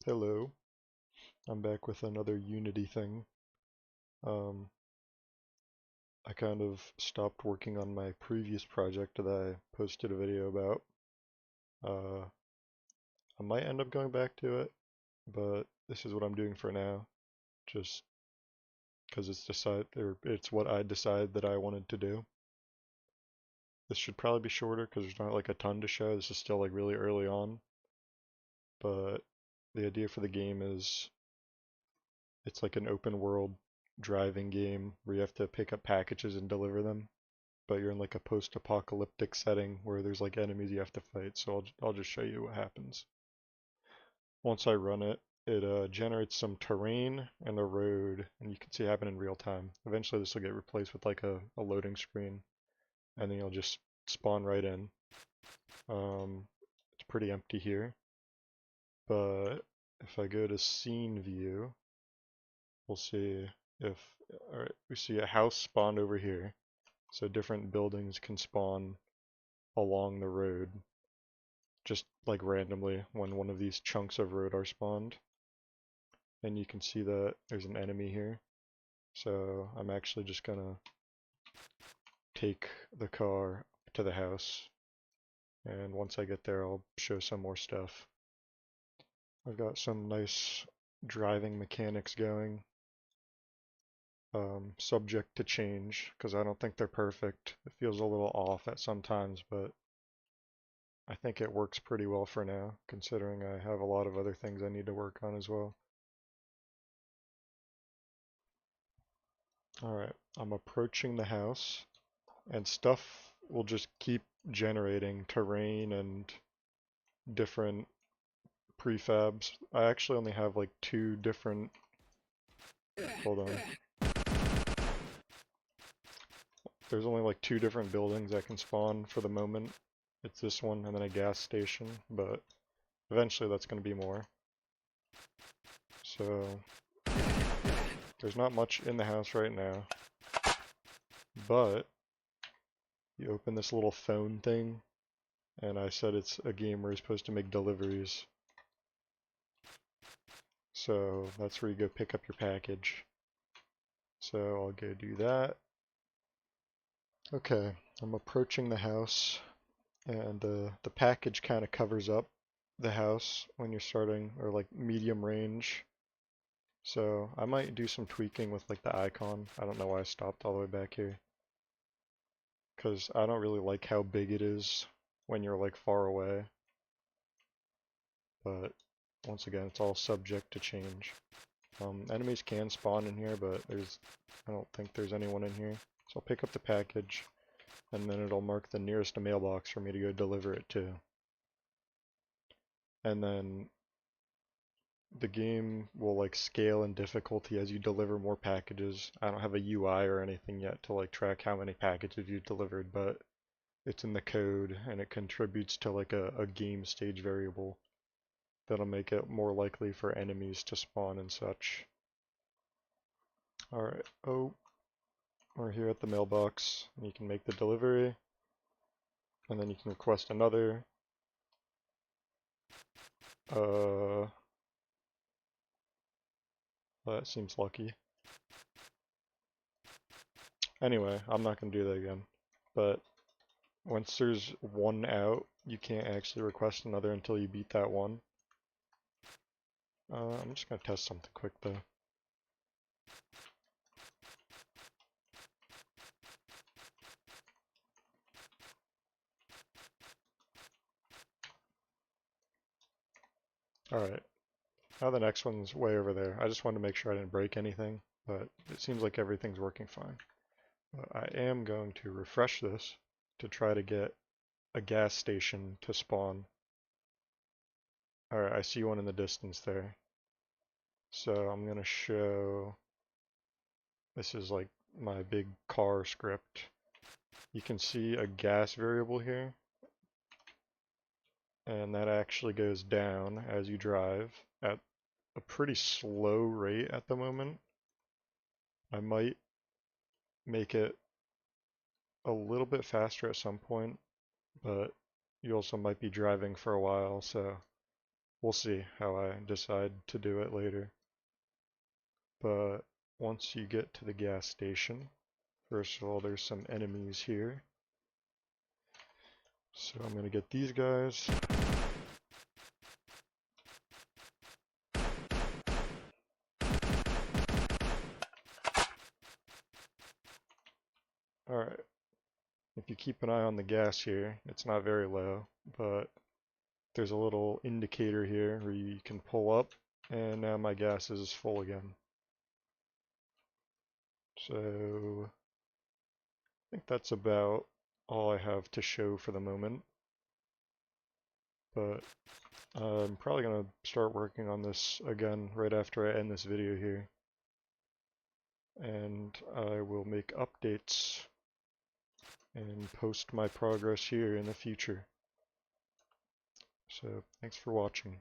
Hello, I'm back with another Unity thing. Um, I kind of stopped working on my previous project that I posted a video about. Uh, I might end up going back to it, but this is what I'm doing for now, just because it's what I decided that I wanted to do. This should probably be shorter because there's not like a ton to show. This is still like really early on, but the idea for the game is it's like an open world driving game where you have to pick up packages and deliver them. But you're in like a post-apocalyptic setting where there's like enemies you have to fight. So I'll just show you what happens. Once I run it, it generates some terrain and a road, and you can see it happen in real time. Eventually this will get replaced with like a loading screen, and then you'll just spawn right in. It's pretty empty here, but if I go to scene view, we'll see if, alright, we see a house spawned over here. So different buildings can spawn along the road, just like randomly when one of these chunks of road are spawned. And you can see that there's an enemy here. So I'm actually just gonna take the car to the house, and once I get there I'll show some more stuff. I've got some nice driving mechanics going, subject to change because I don't think they're perfect. It feels a little off at some times, but I think it works pretty well for now, considering I have a lot of other things I need to work on as well. Alright, I'm approaching the house, and stuff will just keep generating terrain and different prefabs. I actually only have like two different, hold on. There's only like two different buildings that can spawn for the moment. It's this one and then a gas station, but eventually that's going to be more. So there's not much in the house right now, but you open this little phone thing, and I said it's a game where you're supposed to make deliveries. So that's where you go pick up your package. So I'll go do that. Okay, I'm approaching the house, and the package kind of covers up the house when you're starting, or like medium range. So I might do some tweaking with like the icon. I don't know why I stopped all the way back here, because I don't really like how big it is when you're like far away. But once again, it's all subject to change. Enemies can spawn in here, but I don't think there's anyone in here. So I'll pick up the package, and then it'll mark the nearest mailbox for me to go deliver it to. And then the game will like scale in difficulty as you deliver more packages. I don't have a UI or anything yet to like track how many packages you've delivered, but it's in the code and it contributes to like a game stage variable that'll make it more likely for enemies to spawn and such. Alright, oh, we're here at the mailbox. You can make the delivery, and then you can request another. That seems lucky. Anyway, I'm not going to do that again. But once there's one out, you can't actually request another until you beat that one. I'm just going to test something quick though. Alright, now the next one's way over there. I just wanted to make sure I didn't break anything, but it seems like everything's working fine. But I am going to refresh this to try to get a gas station to spawn. Alright, I see one in the distance there. So I'm going to show, this is like my big car script. You can see a gas variable here, and that actually goes down as you drive at a pretty slow rate at the moment. I might make it a little bit faster at some point, but you also might be driving for a while, so we'll see how I decide to do it later. But once you get to the gas station, first of all, there's some enemies here. So I'm going to get these guys. Alright, if you keep an eye on the gas here, it's not very low, but there's a little indicator here where you can pull up, and now my gas is full again. So I think that's about all I have to show for the moment. But I'm probably going to start working on this again right after I end this video here. And I will make updates and post my progress here in the future. So thanks for watching.